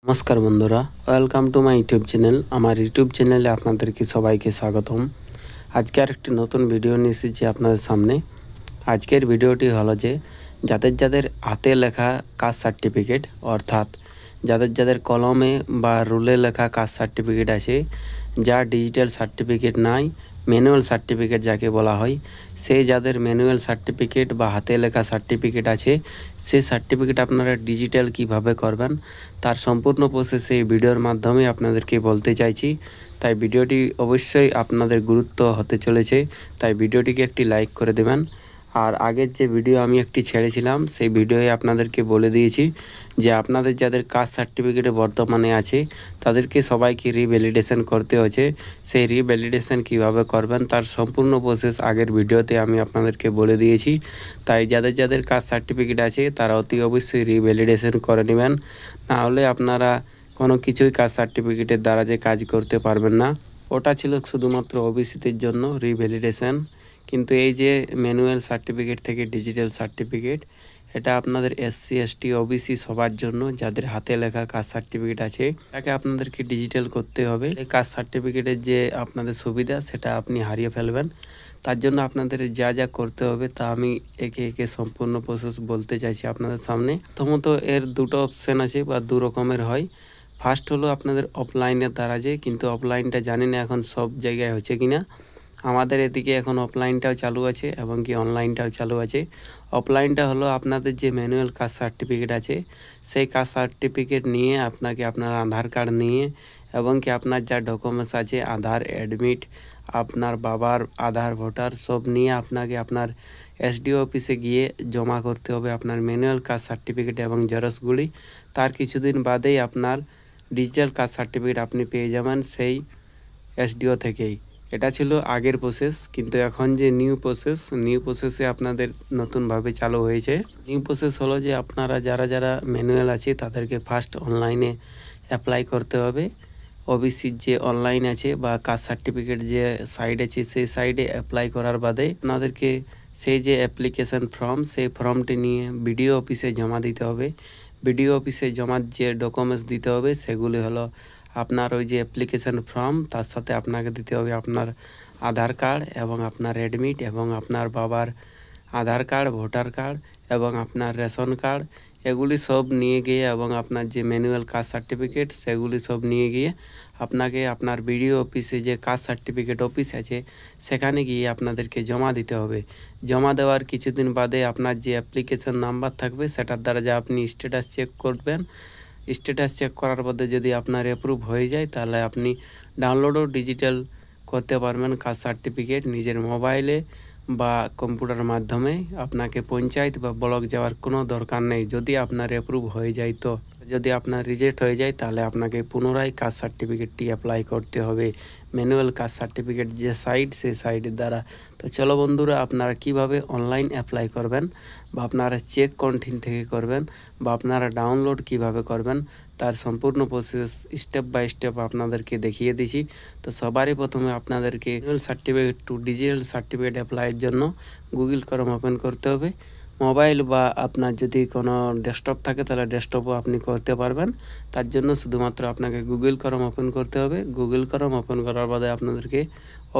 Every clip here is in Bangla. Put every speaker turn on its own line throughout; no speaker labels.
নমস্কার বন্ধুরা, welcome to my YouTube channel. আমার ইউটিউব চ্যানেলে আপনাদেরকে সবাইকে স্বাগতম। আজকে আরেকটি নতুন ভিডিও নিয়ে এসেছি আপনাদের সামনে। আজকের ভিডিওটি হলো যে যাদের যাদের হাতে লেখা কাস্ট সার্টিফিকেট, অর্থাৎ যাদের যাদের কলমে বা রুলে লেখা কাস্ট সার্টিফিকেট আছে, যা ডিজিটাল সার্টিফিকেট নাই, ম্যানুয়াল সার্টিফিকেট যাকে বলা হয়, সেই যাদের ম্যানুয়াল সার্টিফিকেট বা হাতে লেখা সার্টিফিকেট আছে, সেই সার্টিফিকেট আপনারা ডিজিটাল কিভাবে করবেন তার সম্পূর্ণ প্রসেস এই ভিডিওর মাধ্যমে আপনাদেরকে বলতে চাইছি। তাই ভিডিওটি অবশ্যই আপনাদের গুরুত্ব হতে চলেছে, তাই ভিডিওটিকে একটি লাইক করে দেবেন। আর আগের যে ভিডিও আমি একটি ছেড়েছিলাম, সেই ভিডিওয়ে আপনাদেরকে বলে দিয়েছি যে আপনাদের যাদের কাস্ট সার্টিফিকেটে বর্তমানে আছে তাদেরকে সবাইকে রিভ্যালিডেশন করতে হচ্ছে। সেই রিভ্যালিডেশন কিভাবে করবেন তার সম্পূর্ণ প্রসেস আগের ভিডিওতে আমি আপনাদেরকে বলে দিয়েছি। তাই যাদের যাদের কাস্ট সার্টিফিকেট আছে তারা অতি অবশ্যই রিভ্যালিডেশন করে নেবেন, নাহলে আপনারা কোনো কিছুই কাস্ট সার্টিফিকেটের দ্বারা যে কাজ করতে পারবেন না। ওটা ছিল শুধুমাত্র ওবিসিদের জন্য রিভ্যালিডেশন, কিন্তু এই যে ম্যানুয়াল সার্টিফিকেট থেকে ডিজিটাল সার্টিফিকেট, এটা আপনাদের এসসি এসটি ওবিসি সবার জন্য যাদের হাতে লেখা কাস্ট সার্টিফিকেট আছে তাকে আপনাদেরকে ডিজিটাল করতে হবে। এই কাস্ট সার্টিফিকেটের যে আপনাদের সুবিধা সেটা আপনি হারিয়ে ফেলবেন। তার জন্য আপনাদের যা যা করতে হবে তা আমি একে একে সম্পূর্ণ প্রসেস বলতে চাইছি আপনাদের সামনে। প্রথমত এর দুটো অপশান আছে বা দু রকমের হয়। ফার্স্ট হলো আপনাদের অফলাইনের দ্বারা, যে কিন্তু অফলাইনটা জানি না এখন সব জায়গায় হচ্ছে কিনা। আমাদের এদিকে এখন অফলাইনটাও চালু আছে এবং কি অনলাইনটাও চালু আছে। অফলাইনটা হলো আপনাদের যে ম্যানুয়াল কাস্ট সার্টিফিকেট আছে, সেই কাস্ট সার্টিফিকেট নিয়ে আপনাকে আপনার আধার কার্ড নিয়ে এবং কি আপনার যা ডকুমেন্টস আছে, আধার, অ্যাডমিট, আপনার বাবার আধার, ভোটার সব নিয়ে আপনাকে আপনার এসডিও অফিসে গিয়ে জমা করতে হবে আপনার ম্যানুয়াল কাস্ট সার্টিফিকেট এবং জেরক্সগুলি। তার কিছুদিন বাদেই আপনার ডিজিটাল কাস্ট সার্টিফিকেট আপনি পেয়ে যাবেন সেই এসডিও থেকেই। এটা ছিল আগের প্রসেস, কিন্তু এখন যে নিউ প্রসেসে আপনাদের নতুনভাবে চালু হয়েছে। নিউ প্রসেস হলো যে আপনারা যারা যারা ম্যানুয়াল আছে তাদেরকে ফার্স্ট অনলাইনে অ্যাপ্লাই করতে হবে। ওবিসির যে অনলাইন আছে বা কাস্ট সার্টিফিকেট যে সাইট আছে, সেই সাইডে অ্যাপ্লাই করার বাদে আপনাদেরকে সেই যে অ্যাপ্লিকেশন ফর্ম, সেই ফর্মটি নিয়ে বিডিও অফিসে জমা দিতে হবে। বিডিও অফিসে জমা যে ডকুমেন্টস দিতে হবে সেগুলি হলো আপনার ওই যে অ্যাপ্লিকেশন ফর্ম, তার সাথে আপনাকে দিতে হবে আপনার আধার কার্ড এবং আপনার অ্যাডমিট এবং আপনার বাবার আধার কার্ড, ভোটার কার্ড এবং আপনার রেশন কার্ড, এগুলি সব নিয়ে গিয়ে এবং আপনার যে ম্যানুয়াল কাস্ট সার্টিফিকেট সেগুলি সব নিয়ে গিয়ে আপনাকে আপনার বিডিও অফিসে যে কাস্ট সার্টিফিকেট অফিস আছে সেখানে গিয়ে আপনাদেরকে জমা দিতে হবে। জমা দেওয়ার কিছুদিন বাদে আপনার যে অ্যাপ্লিকেশন নাম্বার থাকবে সেটার দ্বারা যা আপনি স্ট্যাটাস চেক করবেন। স্ট্যাটাস চেক করার পরে যদি আপনার অ্যাপ্রুভ হয়ে যায় তাহলে আপনি ডাউনলোডও ডিজিটাল করতে পারবেন কাস্ট সার্টিফিকেট নিজের মোবাইলে বা কম্পিউটার মাধ্যমে। আপনাকে পঞ্চায়েত বা ব্লক যাওয়ার কোনো দরকার নেই যদি আপনার অ্যাপ্রুভ হয়ে যায়। তো যদি আপনার রিজেক্ট হয়ে যায় তাহলে আপনাকে পুনরায় কাস্ট সার্টিফিকেটটি অ্যাপ্লাই করতে হবে ম্যানুয়াল কাস্ট সার্টিফিকেট যে সাইট, সেই সাইটের দ্বারা। তো চলো বন্ধুরা, আপনারা কিভাবে অনলাইন অ্যাপ্লাই করবেন বা আপনারা চেক কন্টিন থেকে করবেন বা আপনারা ডাউনলোড কিভাবে করবেন তার সম্পূর্ণ প্রসেস স্টেপ বাই স্টেপ আপনাদেরকে দেখিয়ে দিছি। তো সবারই প্রথমে আপনাদেরকে manual certificate to digital certificate অ্যাপ্লাইয়ের জন্য গুগল ক্রোম ওপেন করতে হবে। মোবাইল বা আপনার যদি কোনো ডেস্কটপ থাকে তাহলে ডেস্কটপও আপনি করতে পারবেন। তার জন্য শুধুমাত্র আপনাকে গুগল ক্রোম ওপেন করতে হবে। গুগল ক্রোম ওপেন করার বাদে আপনাদেরকে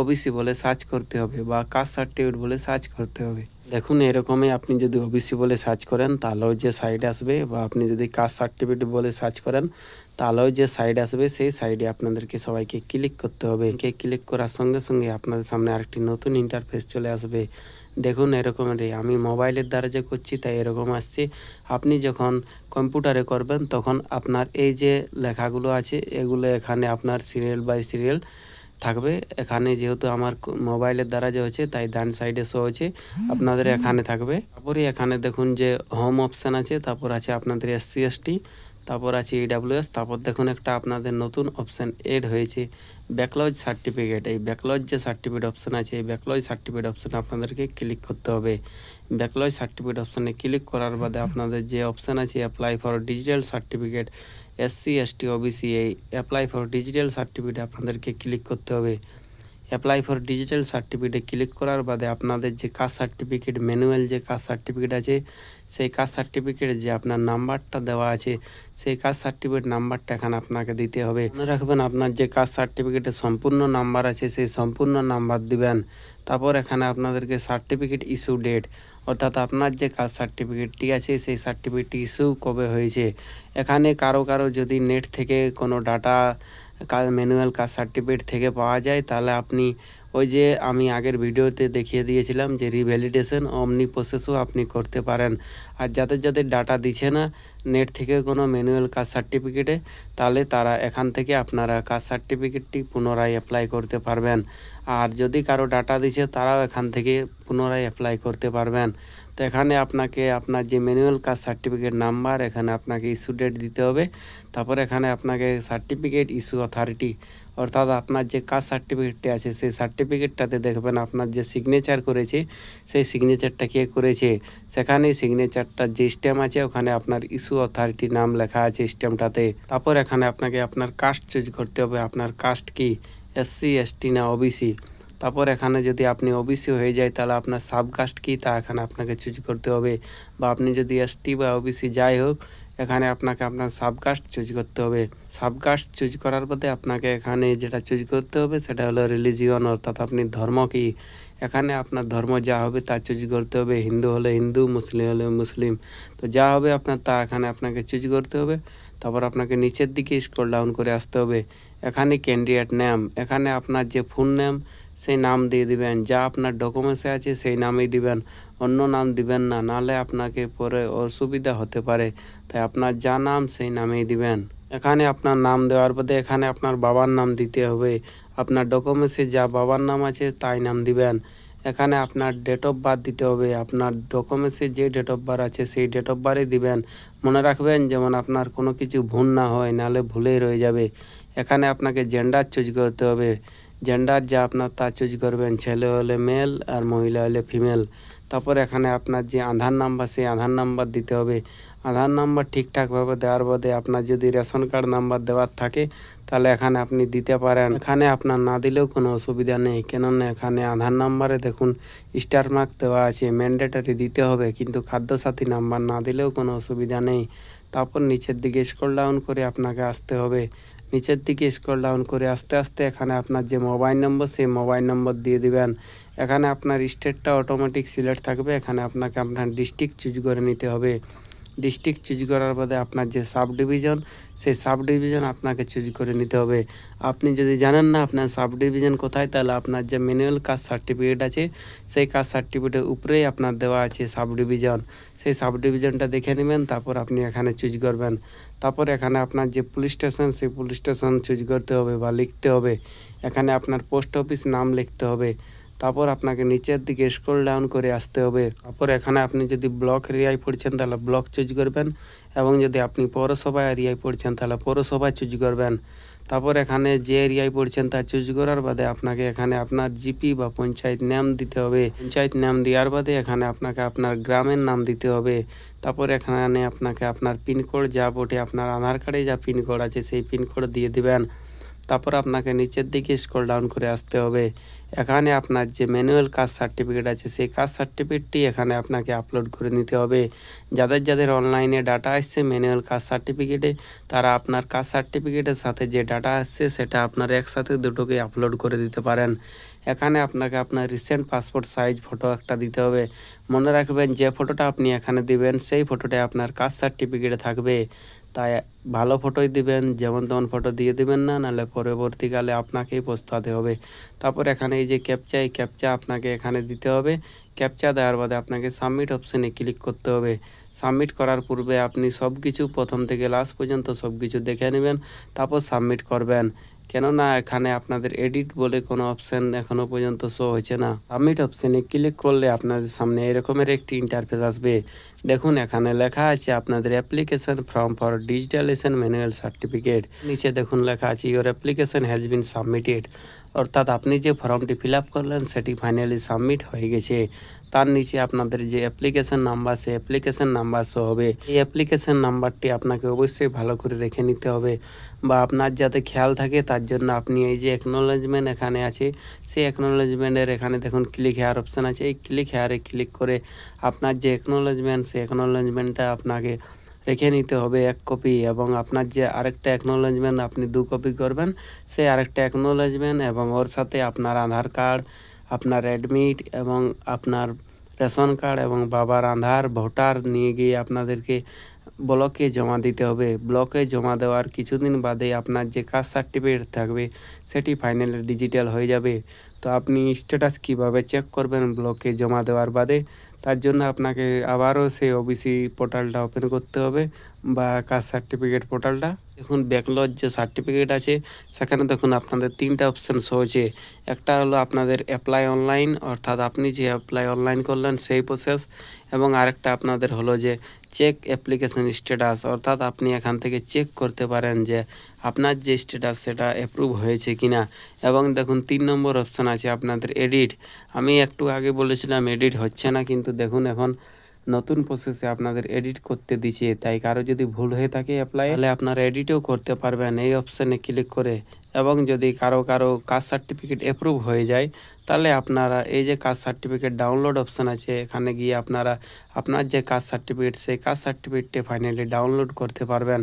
ওবিসি বলে সার্চ করতে হবে বা কাস্ট সার্টিফিকেট বলে সার্চ করতে হবে। দেখুন এরকমই আপনি যদি ওবিসি বলে সার্চ করেন তাহলেও যে সাইট আসবে, বা আপনি যদি কাস্ট সার্টিফিকেট বলে সার্চ করেন তাহলেও যে সাইট আসবে, সেই সাইডে আপনাদেরকে সবাইকে ক্লিক করতে হবে। ক্লিক করার সঙ্গে সঙ্গে আপনাদের সামনে আরেকটি নতুন ইন্টারফেস চলে আসবে। দেখুন এরকমেরই, আমি মোবাইলের দ্বারা যে করছি তাই এরকম আসছে। আপনি যখন কম্পিউটারে করবেন তখন আপনার এই যে লেখাগুলো আছে এগুলো এখানে আপনার সিরিয়াল বাই সিরিয়াল থাকবে। এখানে যেহেতু আমার মোবাইলের দ্বারা যে হচ্ছে তাই ডান সাইডে শো হচ্ছে, আপনাদের এখানে থাকবে। তারপরে এখানে দেখুন যে হোম অপশান আছে, তারপর আছে আপনাদের এসসি এসটি, তারপর আছে ইডাব্লিউএস, তারপর দেখুন একটা আপনাদের নতুন অপশান এড হয়েছে ব্যাকলজ সার্টিফিকেট। এই ব্যাকলজ যে সার্টিফিকেট অপশান আছে, এই ব্যাকলজ সার্টিফিকেট অপশানে আপনাদেরকে ক্লিক করতে হবে। ব্যাকলজ সার্টিফিকেট অপশানে ক্লিক করার বাদে আপনাদের যে অপশান আছে apply for digital certificate SC ST OBC, এই অ্যাপ্লাই ফর ডিজিটাল সার্টিফিকেট আপনাদেরকে ক্লিক করতে হবে। অ্যাপ্লাই ফর ডিজিটাল সার্টিফিকেটে ক্লিক করার বাদে আপনাদের যে কাস্ট সার্টিফিকেট ম্যানুয়াল যে কাস্ট সার্টিফিকেট আছে সেই কাস্ট সার্টিফিকেটে যে আপনার নাম্বারটা দেওয়া আছে সেই সেই কাস্ট সার্টিফিকেট নাম্বারটা এখানে আপনাকে দিতে হবে। মনে রাখবেন আপনার যে কাস্ট সার্টিফিকেটের সম্পূর্ণ নাম্বার আছে সেই সম্পূর্ণ নাম্বার দিবেন। তারপর এখানে আপনাদেরকে সার্টিফিকেট ইস্যু ডেট, অর্থাৎ আপনার যে কাস্ট সার্টিফিকেটটি আছে সেই সার্টিফিকেটটি ইস্যু কবে হয়েছে। এখানে কারো যদি নেট থেকে কোনো ডাটা ম্যানুয়াল কাস্ট সার্টিফিকেট থেকে পাওয়া যায় তাহলে আপনি ওই যে আমি আগের ভিডিওতে দেখিয়ে দিয়েছিলাম যে রিভ্যালিডেশন অমনি প্রসেসও আপনি করতে পারেন। আর যাদের ডাটা দিচ্ছে না নেট থেকে কোনো ম্যানুয়াল কাস্ট সার্টিফিকেটে, তাহলে তারা এখান থেকে আপনারা কাস্ট সার্টিফিকেটটি পুনরায় অ্যাপ্লাই করতে পারবেন। আর যদি কারো ডাটা দিচ্ছে তারাও এখান থেকে পুনরায় অ্যাপ্লাই করতে পারবেন। তো এখানে আপনাকে আপনার যে ম্যানুয়াল কাস্ট সার্টিফিকেট নাম্বার এখানে আপনাকে ইস্যু ডেট দিতে হবে। তারপর এখানে আপনাকে সার্টিফিকেট ইস্যু অথরিটি, অর্থাৎ আপনার যে কাস্ট সার্টিফিকেটটি আছে সেই সার্টিফিকেটটাতে দেখবেন আপনার যে সিগনেচার করেছে সেই সিগনেচারটা কে করেছে, সেখানে সিগনেচারটার যে স্ট্যাম্প আছে ওখানে আপনার ইস্যু অথরিটি নাম লেখা আছে স্ট্যাম্পটাতে। তারপর এখানে আপনাকে আপনার কাস্ট চুজ করতে হবে, আপনার কাস্ট কি এসসি এসটি না ওবিসি। তারপর এখানে যদি আপনি ওবিসি হয়ে যায় তাহলে আপনার সাবকাস্ট কি তা এখানে আপনাকে চুজ করতে হবে, বা আপনি যদি এসটি বা ওবিসি যাই হোক এখানে আপনাকে আপনার সাবকাস্ট চুজ করতে হবে। সাবকাস্ট চুজ করার পরে আপনাকে এখানে যেটা চুজ করতে হবে সেটা হলো রিলিজিয়ন, অর্থাৎ আপনি ধর্ম কি, এখানে আপনার ধর্ম যা হবে তা চুজ করতে হবে। হিন্দু হলে হিন্দু, মুসলিম হলে মুসলিম, তো যা হবে আপনার তা এখানে আপনাকে চুজ করতে হবে। তারপর আপনাকে নিচের দিকে স্ক্রল ডাউন করে আসতে হবে। এখানে ক্যান্ডিডেট নেম, এখানে আপনার যে ফুল নেম সেই নাম দিয়ে দিবেন, যা আপনার ডকুমেন্টসে আছে সেই নামই দিবেন, অন্য নাম দিবেন না, নাহলে আপনাকে পরে অসুবিধা হতে পারে। তাই আপনার যা নাম সেই নামেই দিবেন। এখানে আপনার নাম দেওয়ার পরে এখানে আপনার বাবার নাম দিতে হবে, আপনার ডকুমেন্টসে যা বাবার নাম আছে তাই নাম দিবেন। এখানে আপনার ডেট অফ বার্থ দিতে হবে, আপনার ডকুমেন্টসে যে ডেট অফ বার্থ আছে সেই ডেট অফ বার্থই দিবেন। মনে রাখবেন যেমন আপনার কোনো কিছু ভুল না হয়, নাহলে ভুলেই রয়ে যাবে। এখানে আপনাকে জেন্ডার চুজ করতে হবে, জেন্ডার যা আপনার তা চুজ করবেন, ছেলে হলে মেল আর মহিলা হলে ফিমেল। তারপর এখানে আপনার যে আধার নাম্বার সেই আধার নাম্বার দিতে হবে। আধার নাম্বার ঠিকঠাকভাবে দেওয়ার বাদে আপনার যদি রেশন কার্ড নাম্বার দেওয়ার থাকে তাহলে এখানে আপনি দিতে পারেন, এখানে আপনার না দিলেও কোনো অসুবিধা নেই। কেননা এখানে আধার নাম্বারে দেখুন স্টার মার্ক দেওয়া আছে, ম্যান্ডেটরি দিতে হবে, কিন্তু খাদ্যসাথী নাম্বার না দিলেও কোনো অসুবিধা নেই। তারপর নিচের দিকে স্ক্রল ডাউন করে আপনাকে আসতে হবে। নিচের দিকে স্ক্রল ডাউন করে আস্তে আস্তে এখানে আপনার যে মোবাইল নম্বর সেই মোবাইল নম্বর দিয়ে দিবেন। এখানে আপনার স্টেটটা অটোমেটিক সিলেক্ট থাকবে, এখানে আপনাকে আপনার ডিস্ট্রিক্ট চুজ করে নিতে হবে। ডিস্ট্রিক্ট চুজ করার পরে আপনার যে সাব ডিভিশন সেই সাব ডিভিশন আপনাকে চুজ করে নিতে হবে। আপনি যদি জানেন না আপনার সাব ডিভিশন কোথায়, তাহলে আপনার যে ম্যানুয়াল কাস্ট সার্টিফিকেট আছে সেই কাস্ট সার্টিফিকেটের উপরেই আপনার দেওয়া আছে সাব ডিভিশন, সেই সাব ডিভিশনটা দেখে নেবেন। তারপর আপনি এখানে চুজ করবেন। তারপর এখানে আপনার যে পুলিশ স্টেশন সেই পুলিশ স্টেশন চুজ করতে হবে বা লিখতে হবে। এখানে আপনার পোস্ট অফিস নাম লিখতে হবে। তারপর আপনাকে নিচের দিকে স্ক্রল ডাউন করে আসতে হবে। তারপর এখানে আপনি যদি ব্লক এরিয়ায় পড়ছেন তাহলে ব্লক চুজ করবেন, এবং যদি আপনি পৌরসভা এরিয়ায় পড়ছেন তাহলে পৌরসভা চুজ করবেন। তারপর এখানে যে এরিয়ায় পড়ছেন তা চুজ করার বাদে আপনাকে এখানে আপনার জিপি বা পঞ্চায়েত নাম দিতে হবে। পঞ্চায়েত নাম দেওয়ার বাদে এখানে আপনাকে আপনার গ্রামের নাম দিতে হবে। তারপর এখানে আপনাকে আপনার পিনকোড যা বটে আপনার আধার কার্ডে যা পিনকোড আছে সেই পিনকোড দিয়ে দিবেন। তারপর আপনাকে নিচের দিকে স্ক্রল ডাউন করে আসতে হবে। এখানে আপনার যে ম্যানুয়াল কাস্ট সার্টিফিকেট আছে সেই কাস্ট সার্টিফিকেটটি এখানে আপনাকে আপলোড করে নিতে হবে। যাদের অনলাইনে ডাটা আসছে ম্যানুয়াল কাস্ট সার্টিফিকেটে, তারা আপনার কাস্ট সার্টিফিকেটের সাথে যে ডাটা আসছে সেটা আপনার একসাথে দুটোকে আপলোড করে দিতে পারেন। এখানে আপনাকে আপনার রিসেন্ট পাসপোর্ট সাইজ ফটো একটা দিতে হবে। মনে রাখবেন যে ফটোটা আপনি এখানে দিবেন সেই ফটোটা আপনার কাস্ট সার্টিফিকেটে থাকবে, তাই ভালো ফটোই দিবেন, যেমন তেমন ফটো দিয়ে দিবেন না, নাহলে পরবর্তীকালে আপনাকেই পস্তাতে হবে। তারপর এখানে এই যে ক্যাপচা, এই ক্যাপচা আপনাকে এখানে দিতে হবে। ক্যাপচা দেওয়ার বাদে আপনাকে সাবমিট অপশানে ক্লিক করতে হবে। সাবমিট করার পূর্বে আপনি সব কিছু প্রথম থেকে লাস্ট পর্যন্ত সব কিছু দেখে নেবেন, তারপর সাবমিট করবেন। কেননা এখানে আপনাদের এডিট বলে কোনো অপশান এখনও পর্যন্ত শো হয়েছে না। সাবমিট অপশানে ক্লিক করলে আপনাদের সামনে এরকমের একটি ইন্টারফেস আসবে। দেখুন এখানে লেখা আছে আপনাদের application form for digitalization manual certificate. নিচে দেখুন লেখা আছে your application has been submitted, অর্থাৎ আপনি যে ফর্মটি ফিল আপ করলেন সেটি ফাইনালি সাবমিট হয়ে গেছে। তার নিচে আপনাদের যে অ্যাপ্লিকেশন নাম্বার সেই অ্যাপ্লিকেশন নাম্বার শো হবে। এই অ্যাপ্লিকেশন নাম্বারটি আপনাকে অবশ্যই ভালো করে রেখে নিতে হবে, বা আপনার যাতে খেয়াল থাকে তার জন্য আপনি এই যে অ্যাকনোলেজমেন্ট এখানে আছে সেই অ্যাকনোলেজমেন্টের এখানে দেখুন ক্লিক হেয়ার অপশান আছে, এই ক্লিক হেয়ারে ক্লিক করে আপনার যে অ্যাকনোলেজমেন্ট সেই অ্যাকনোলেজমেন্টটা আপনাকে রেখে নিতে হবে 1 কপি, এবং আপনার যে আরেকটা অ্যাকনোলেজমেন্ট আপনি 2 কপি করবেন, সেই আরেকটা অ্যাকনোলেজমেন্ট এবং ওর সাথে আপনার আধার কার্ড, আপনার অ্যাডমিট এবং আপনার রেশন কার্ড এবং বাবার আধার, ভোটার নিয়ে গিয়ে আপনাদেরকে ব্লকে জমা দিতে হবে। ব্লকে জমা দেওয়ার কিছুদিন বাদে আপনার যে কাস্ট সার্টিফিকেট থাকবে সেটি ফাইনালি ডিজিটাল হয়ে যাবে। তো আপনি স্ট্যাটাস কীভাবে চেক করবেন ব্লকে জমা দেওয়ার বাদে, তার জন্য আপনাকে আবারও সেই ওবিসি পোর্টালটা ওপেন করতে হবে বা কাস্ট সার্টিফিকেট পোর্টালটা। দেখুন ব্যাকলগ যে সার্টিফিকেট আছে সেখানে দেখুন আপনাদের 3টা অপশান শো হচ্ছে। একটা হলো আপনাদের অ্যাপ্লাই অনলাইন, অর্থাৎ আপনি যে অ্যাপ্লাই অনলাইন করলেন সেই প্রসেস, এবং আরেকটা আপনাদের হলো যে চেক অ্যাপ্লিকেশন স্ট্যাটাস, অর্থাৎ আপনি এখান থেকে চেক করতে পারেন যে আপনার যে স্ট্যাটাস সেটা অ্যাপ্রুভ হয়েছে কিনা। এবং দেখুন 3 নম্বর অপশান আছে আপনাদের এডিট। আমি একটু আগে বলেছিলাম এডিট হচ্ছে না, কিন্তু দেখুন এখন নতুন প্রসেসে আপনাদের এডিট করতে দিচ্ছে। তাই কারো যদি ভুল হয়ে থাকে অ্যাপ্লাই, তাহলে আপনারা এডিটও করতে পারবেন এই অপশানে ক্লিক করে। এবং যদি কারো কাস্ট সার্টিফিকেট অ্যাপ্রুভ হয়ে যায়, তাহলে আপনারা এই যে কাস্ট সার্টিফিকেট ডাউনলোড অপশান আছে এখানে গিয়ে আপনারা আপনার যে কাস্ট সার্টিফিকেট সেই কাস্ট সার্টিফিকেটটি ফাইনালি ডাউনলোড করতে পারবেন।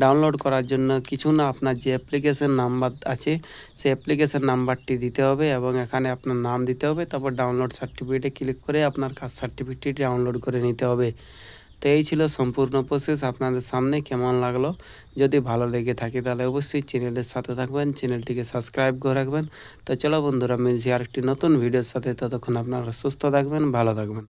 ডাউনলোড করার জন্য কিছু না, আপনার যে অ্যাপ্লিকেশন নাম্বার আছে সেই অ্যাপ্লিকেশন নাম্বারটি দিতে হবে এবং এখানে আপনার নাম দিতে হবে, তারপর ডাউনলোড সার্টিফিকেটে ক্লিক করে আপনার কাস্ট সার্টিফিকেটটি ডাউনলোড করে নিতে হবে। তো এই ছিল সম্পূর্ণ প্রসেস। আপনাদের সামনে কেমন লাগলো? যদি ভালো লেগে থাকে তাহলে অবশ্যই চ্যানেলের সাথে থাকবেন, চ্যানেলটিকে সাবস্ক্রাইব করে রাখবেন। তো চলো বন্ধুরা, মিলছি আরেকটি নতুন ভিডিওর সাথে। ততক্ষণ আপনারা সুস্থ থাকবেন, ভালো থাকবেন।